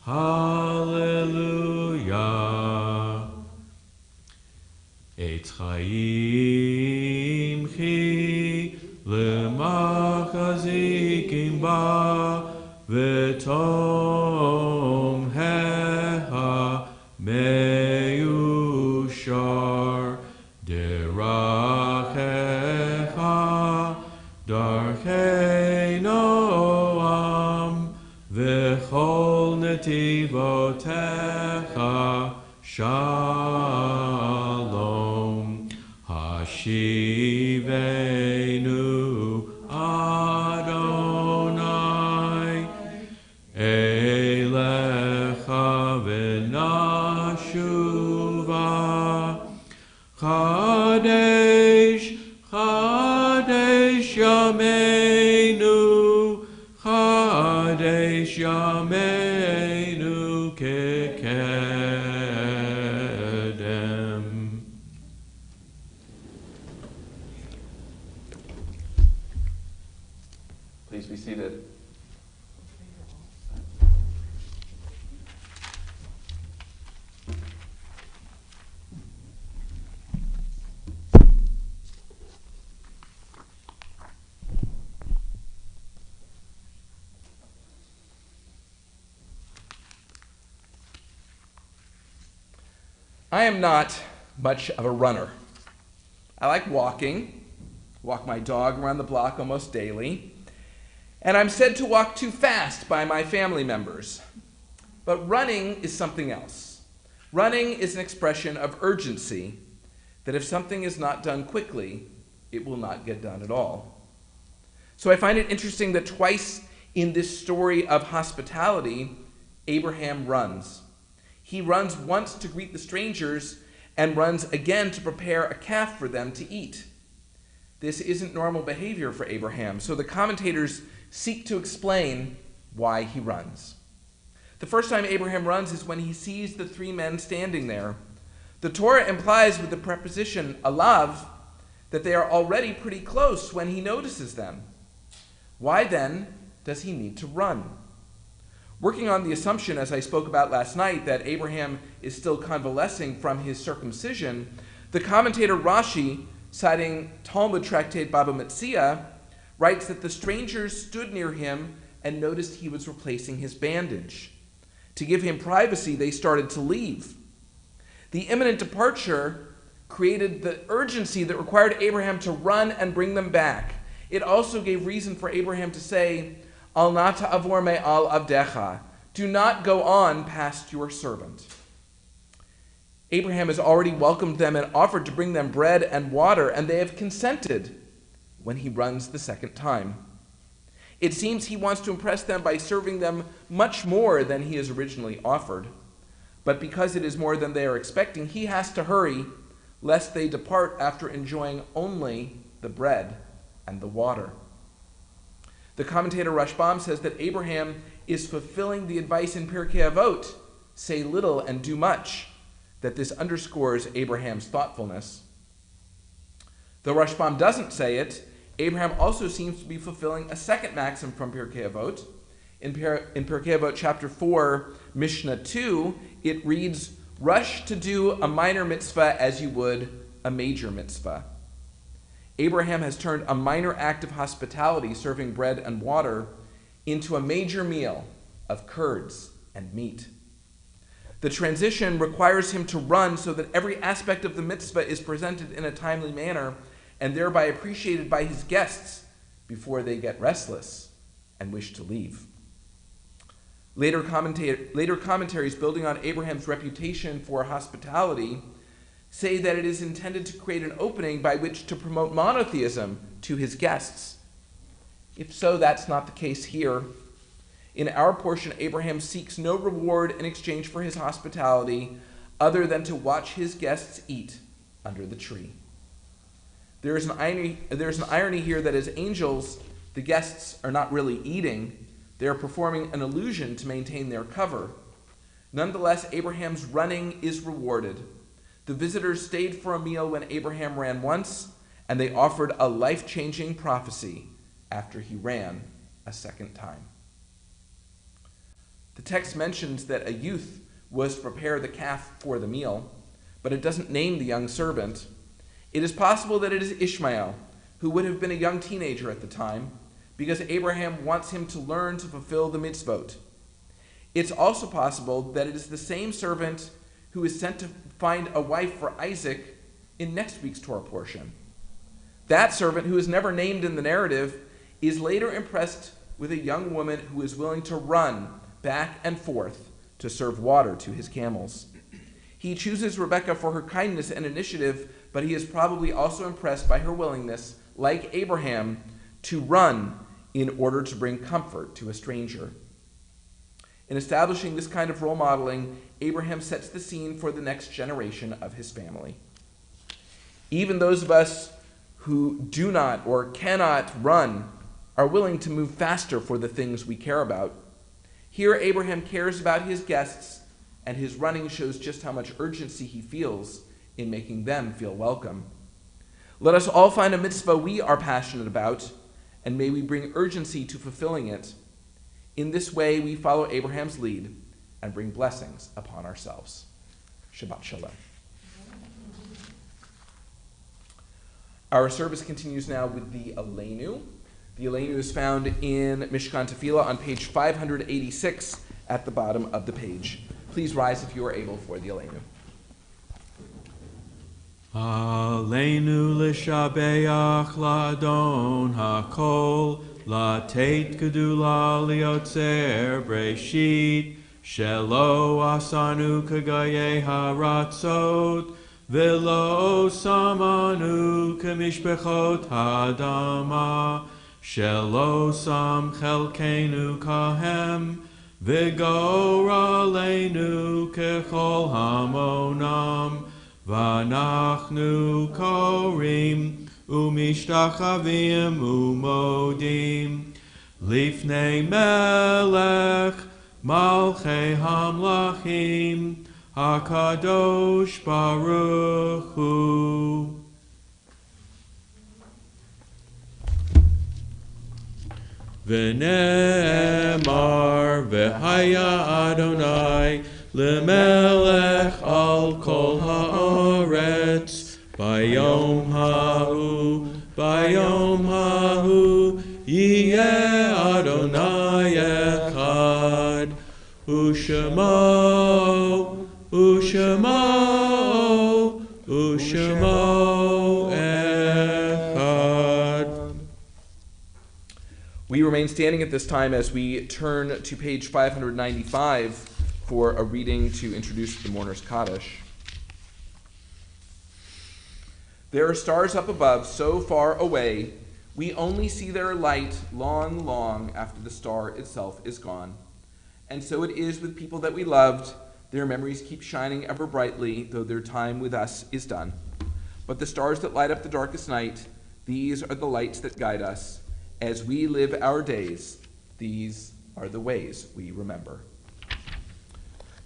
hallelujah. Et chaim chi lemachazikim ba v'tom heha meushar derachecha darchei noam v'chol netivotecha shalom. Hashivenu Adonai elecha v'nashuva. Chadesh, Chadesh Yameinu, Chadesh Yameinu kekedem. Please be seated. I am not much of a runner. I like walking, walk my dog around the block almost daily, and I'm said to walk too fast by my family members. But running is something else. Running is an expression of urgency, that if something is not done quickly, it will not get done at all. So I find it interesting that twice In this story of hospitality, Abraham runs. He runs once to greet the strangers and runs again to prepare a calf for them to eat. This isn't normal behavior for Abraham, so the commentators seek to explain why he runs. The first time Abraham runs is when he sees the three men standing there. The Torah implies with the preposition alav that they are already pretty close when he notices them. Why then does he need to run? Working on the assumption, as I spoke about last night, that Abraham is still convalescing from his circumcision, the commentator Rashi, citing Talmud tractate Baba Metzia, writes that the strangers stood near him and noticed he was replacing his bandage. To give him privacy, they started to leave. The imminent departure created the urgency that required Abraham to run and bring them back. It also gave reason for Abraham to say, Al nata avor me al avdecha, do not go on past your servant. Abraham has already welcomed them and offered to bring them bread and water, and they have consented when he runs the second time. It seems he wants to impress them by serving them much more than he has originally offered. But because it is more than they are expecting, he has to hurry, lest they depart after enjoying only the bread and the water. The commentator Rashbam says that Abraham is fulfilling the advice in Pirkei Avot, say little and do much, that this underscores Abraham's thoughtfulness. Though Rashbam doesn't say it, Abraham also seems to be fulfilling a second maxim from Pirkei Avot. In Pirkei Avot chapter 4, Mishnah 2, it reads, rush to do a minor mitzvah as you would a major mitzvah. Abraham has turned a minor act of hospitality, serving bread and water, into a major meal of curds and meat. The transition requires him to run so that every aspect of the mitzvah is presented in a timely manner and thereby appreciated by his guests before they get restless and wish to leave. Later commentaries building on Abraham's reputation for hospitality say that it is intended to create an opening by which to promote monotheism to his guests. If so, that's not the case here. In our portion, Abraham seeks no reward in exchange for his hospitality other than to watch his guests eat under the tree. There is an irony here that as angels, the guests are not really eating. They are performing an illusion to maintain their cover. Nonetheless, Abraham's running is rewarded. The visitors stayed for a meal when Abraham ran once, and they offered a life-changing prophecy after he ran a second time. The text mentions that a youth was to prepare the calf for the meal, but it doesn't name the young servant. It is possible that it is Ishmael, who would have been a young teenager at the time, because Abraham wants him to learn to fulfill the mitzvot. It's also possible that it is the same servant who is sent to find a wife for Isaac in next week's Torah portion. That servant, who is never named in the narrative, is later impressed with a young woman who is willing to run back and forth to serve water to his camels. He chooses Rebekah for her kindness and initiative, but he is probably also impressed by her willingness, like Abraham, to run in order to bring comfort to a stranger. In establishing this kind of role modeling, Abraham sets the scene for the next generation of his family. Even those of us who do not or cannot run are willing to move faster for the things we care about. Here, Abraham cares about his guests, and his running shows just how much urgency he feels in making them feel welcome. Let us all find a mitzvah we are passionate about, and may we bring urgency to fulfilling it. In this way, we follow Abraham's lead and bring blessings upon ourselves. Shabbat Shalom. Our service continues now with the Aleinu. The Aleinu is found in Mishkan Tefillah on page 586 at the bottom of the page. Please rise if you are able for the Aleinu. Aleinu l'shabeach l'adon hakol, latet gedula liotzer breshit, shelo asanu kagaye haratzot, velo samanu kamishbechot hadama, Shelo sam chelkenu kahem, Vigor aleinu kechol hamonam, Vanachnu korim, Umishtachavim umodim, Lifnei melech, Malchei hamlachim, HaKadosh Baruch Hu. V'ne'emar v'haya Adonai lemelech al kol ha'aretz bayom ha'hu yiyeh Adonai echad u'shemo echad. We remain standing at this time as we turn to page 595 for a reading to introduce the Mourner's Kaddish. There are stars up above, so far away, we only see their light long, long after the star itself is gone. And so it is with people that we loved. Their memories keep shining ever brightly, though their time with us is done. But the stars that light up the darkest night, these are the lights that guide us. As we live our days, these are the ways we remember.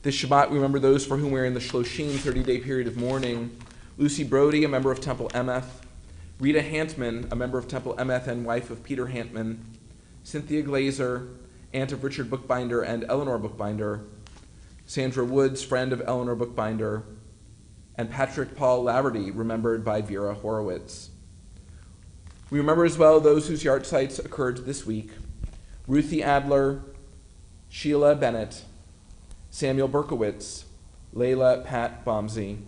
This Shabbat, we remember those for whom we're in the Shloshim, 30-day period of mourning. Lucy Brody, a member of Temple Emeth. Rita Hantman, a member of Temple Emeth and wife of Peter Hantman. Cynthia Glazer, aunt of Richard Bookbinder and Eleanor Bookbinder. Sandra Woods, friend of Eleanor Bookbinder. And Patrick Paul Laverty, remembered by Vera Horowitz. We remember as well those whose yard sites occurred this week: Ruthie Adler, Sheila Bennett, Samuel Berkowitz, Layla Pat Bomsey,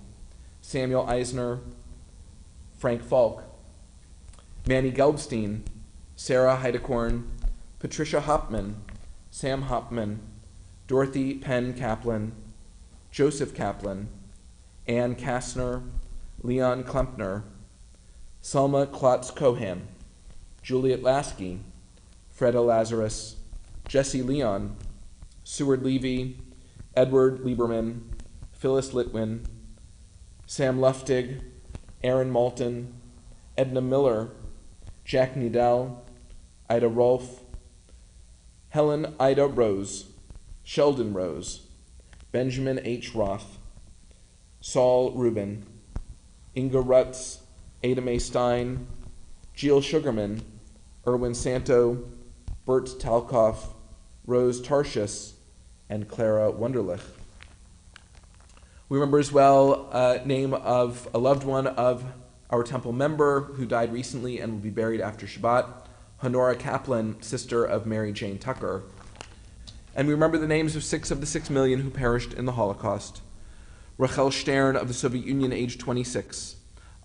Samuel Eisner, Frank Falk, Manny Gelbstein, Sarah Heidekorn, Patricia Hopman, Sam Hopman, Dorothy Penn Kaplan, Joseph Kaplan, Ann Kastner, Leon Klempner, Selma Klotz Cohan, Juliet Lasky, Freda Lazarus, Jesse Leon, Seward Levy, Edward Lieberman, Phyllis Litwin, Sam Luftig, Aaron Malton, Edna Miller, Jack Needell, Ida Rolfe, Helen Ida Rose, Sheldon Rose, Benjamin H. Roth, Saul Rubin, Inga Rutz, Ada Mae Stein, Jill Sugarman, Erwin Santo, Bert Talkoff, Rose Tarshis, and Clara Wunderlich. We remember as well name of a loved one of our temple member who died recently and will be buried after Shabbat, Honora Kaplan, sister of Mary Jane Tucker. And we remember the names of 6 of the 6 million who perished in the Holocaust: Rachel Stern of the Soviet Union, age 26,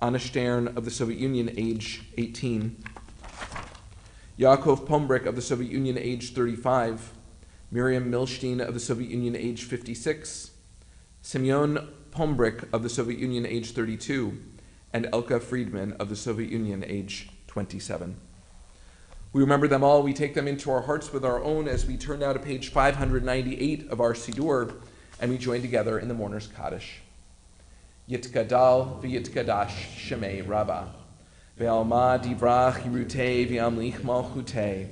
Anna Stern of the Soviet Union, age 18, Yaakov Pombrick of the Soviet Union, age 35, Miriam Milstein of the Soviet Union, age 56, Semyon Pombrick of the Soviet Union, age 32, and Elka Friedman of the Soviet Union, age 27. We remember them all. We take them into our hearts with our own as we turn now to page 598 of our Siddur, and we join together in the Mourner's Kaddish. Yitgadal v'yitgadash Shemei Rabbah, ve'alma divrach yirutei v'yamlich malchutei,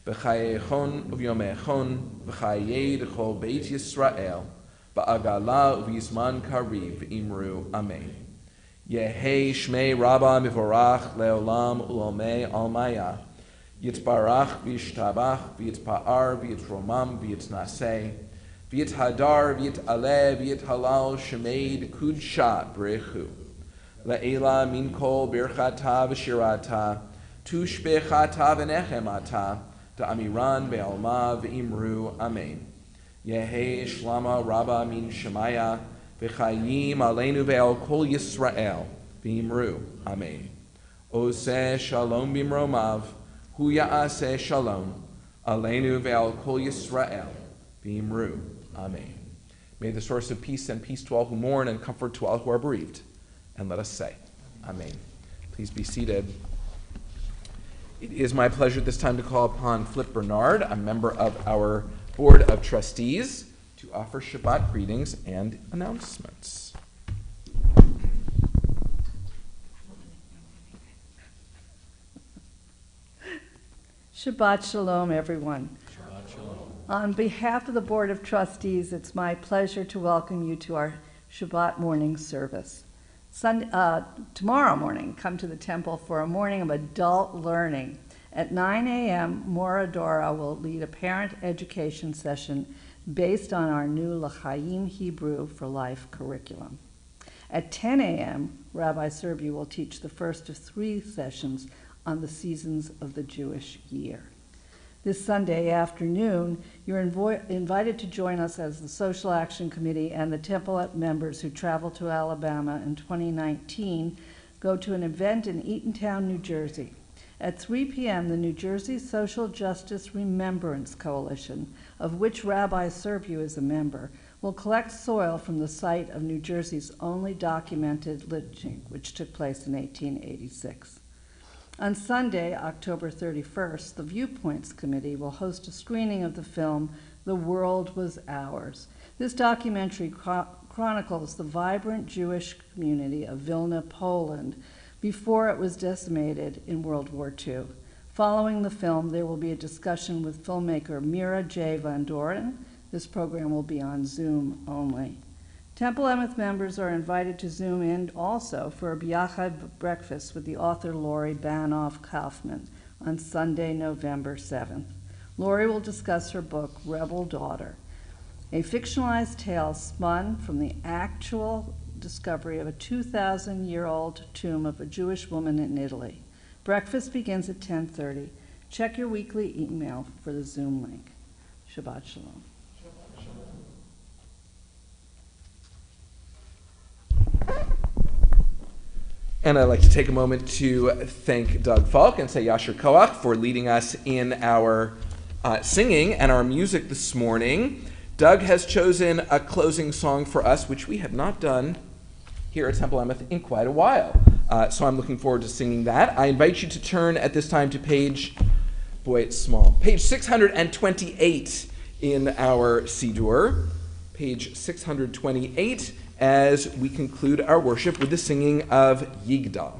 v'chayechon v'yomechon v'chayei d'chol Beit Yisrael, ba'agala v'yizman kariv imru amen. Yehei Shmei Rabbah mivorach le'olam u'olmei almaya, yitbarach v'yishtabach v'yitpa'ar v'yitromam v'yitnaseh, V'yit hadar, v'yit aleh, v'yit halal, shemeid, kudsha, brechu. La'ela min kol birchata v'shirata, tushbechata v'nechemata, da'amiran ve'alma v'imru, amen. Yehi shlama rabba min shemaya, v'chayim aleinu ve'al kol Yisrael, v'imru, amen. Oseh shalom bimromav, hu ya'aseh shalom, aleinu ve'al kol Yisrael, v'imru. Amen. May the source of peace send peace to all who mourn and comfort to all who are bereaved. And let us say, Amen. Please be seated. It is my pleasure at this time to call upon Flip Bernard, a member of our Board of Trustees, to offer Shabbat greetings and announcements. Shabbat Shalom, everyone. Shabbat Shalom. On behalf of the Board of Trustees, it's my pleasure to welcome you to our Shabbat Morning Service. Tomorrow morning, come to the temple for a morning of adult learning. At 9 a.m., Mora Dora will lead a parent education session based on our new L'Chaim Hebrew for Life curriculum. At 10 a.m., Rabbi Serbu will teach the first of 3 sessions on the seasons of the Jewish year. This Sunday afternoon, you're invited to join us as the Social Action Committee and the Temple members who traveled to Alabama in 2019 go to an event in Eatontown, New Jersey. At 3 p.m., the New Jersey Social Justice Remembrance Coalition, of which Rabbi Serbu is a member, will collect soil from the site of New Jersey's only documented lynching, which took place in 1886. On Sunday, October 31st, the Viewpoints Committee will host a screening of the film The World Was Ours. This documentary chronicles the vibrant Jewish community of Vilna, Poland, before it was decimated in World War II. Following the film, there will be a discussion with filmmaker Mira J. Van Doren. This program will be on Zoom only. Temple Emeth members are invited to Zoom in also for a B'yachad breakfast with the author Lori Banoff-Kaufman on Sunday, November 7th. Lori will discuss her book, Rebel Daughter, a fictionalized tale spun from the actual discovery of a 2,000-year-old tomb of a Jewish woman in Italy. Breakfast begins at 10:30. Check your weekly email for the Zoom link. Shabbat Shalom. And I'd like to take a moment to thank Doug Falk and say Yasher Koach for leading us in our singing and our music this morning. Doug has chosen a closing song for us, which we have not done here at Temple Emeth in quite a while. So I'm looking forward to singing that. I invite you to turn at this time to page 628 in our Siddur, page 628, as we conclude our worship with the singing of Yigdal.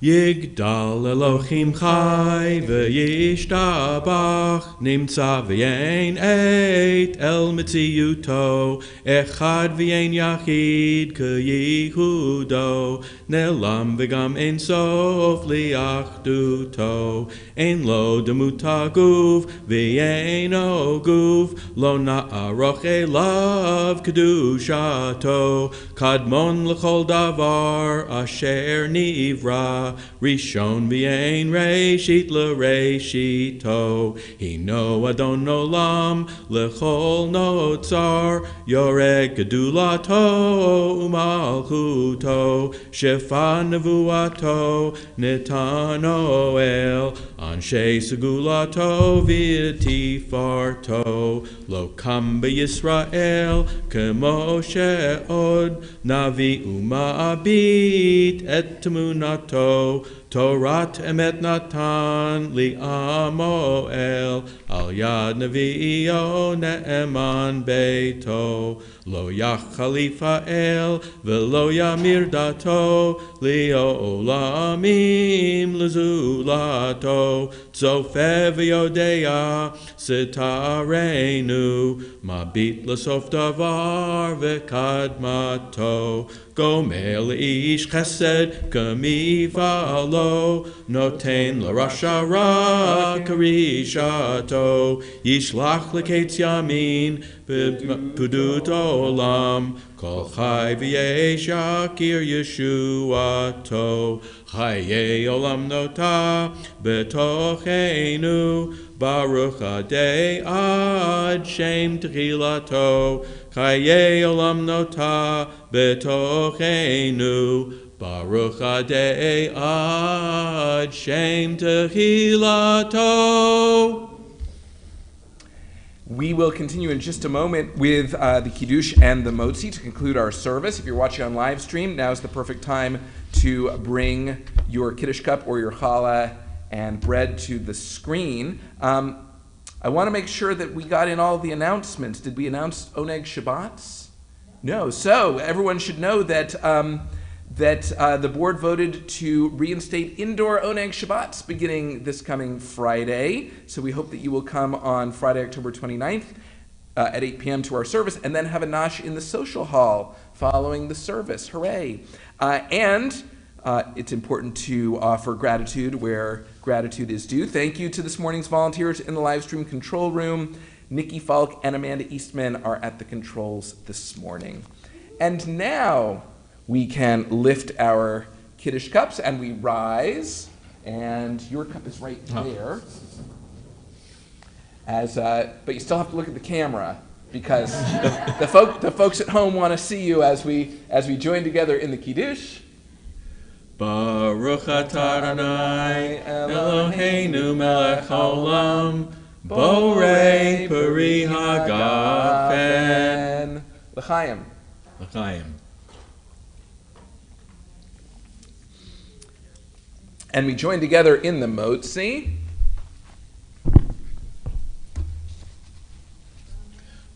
Yigdal Elohim Chai v'yishtabach nimtza v'yein eit el mitziyuto echad v'yein yachid k'yihudo nelam v'gam ein sof liachduto ein lo demuta guf v'yein o guf lo na'aroch elav kedushato kadmon l'chol davar asher nivra Rishon v'yein reishit l'reishito Hino adon olam l'chol notzar Yoreg gedulato u'malchuto Shefa nevuato netano el Anshe segulato v'tifarto Lo kam b'Yisrael kemo she'od Navi u'ma'abit et temunato Torat emet natan li amoel Al yad nevi'io ne'eman beito Lo yach khalifa el V'lo yamir dato Li olamim lezulato Tzofeh v'yodea sitarenu Mabit l'sof davar v'kadmato Gomel ish chesed k'mivalo Noten l'rasha ra karishato Yishlach l'ketz yamin b'pudut olam Kol chai v'yesh yakir yeshuato Chaye olam nota betochenu Baruch adei ad shem techilato Chaye olam nota betochenu Baruch adei ad shem techilato. We will continue in just a moment with the Kiddush and the Motzi to conclude our service. If you're watching on live stream, now's the perfect time to bring your Kiddush cup or your challah and bread to the screen. I want to make sure that we got in all the announcements. Did we announce Oneg Shabbats? No. So everyone should know that the board voted to reinstate indoor Oneg Shabbats beginning this coming Friday. So we hope that you will come on Friday, October 29th at 8 p.m. to our service, and then have a nosh in the social hall following the service. Hooray! And it's important to offer gratitude where gratitude is due. Thank you to this morning's volunteers in the live stream control room. Nikki Falk and Amanda Eastman are at the controls this morning. And now we can lift our Kiddush cups and we rise. And your cup is right there. But you still have to look at the camera because the folks at home want to see you as we join together in the Kiddush. Baruch atah Adonai Eloheinu melech haolam borei peri hagafen L'chaim. L'chaim. And we join together in the Motzi.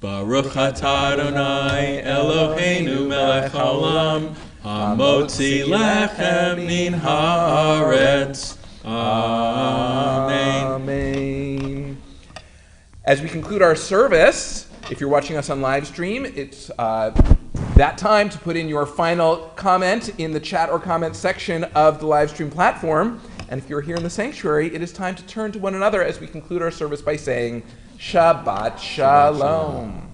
Baruch atah Adonai Eloheinu melech haolam Hamotzi lechem min haaretz. Amen. Amen. As we conclude our service, if you're watching us on live stream, it's that time to put in your final comment in the chat or comment section of the live stream platform. And if you're here in the sanctuary, it is time to turn to one another as we conclude our service by saying Shabbat Shalom.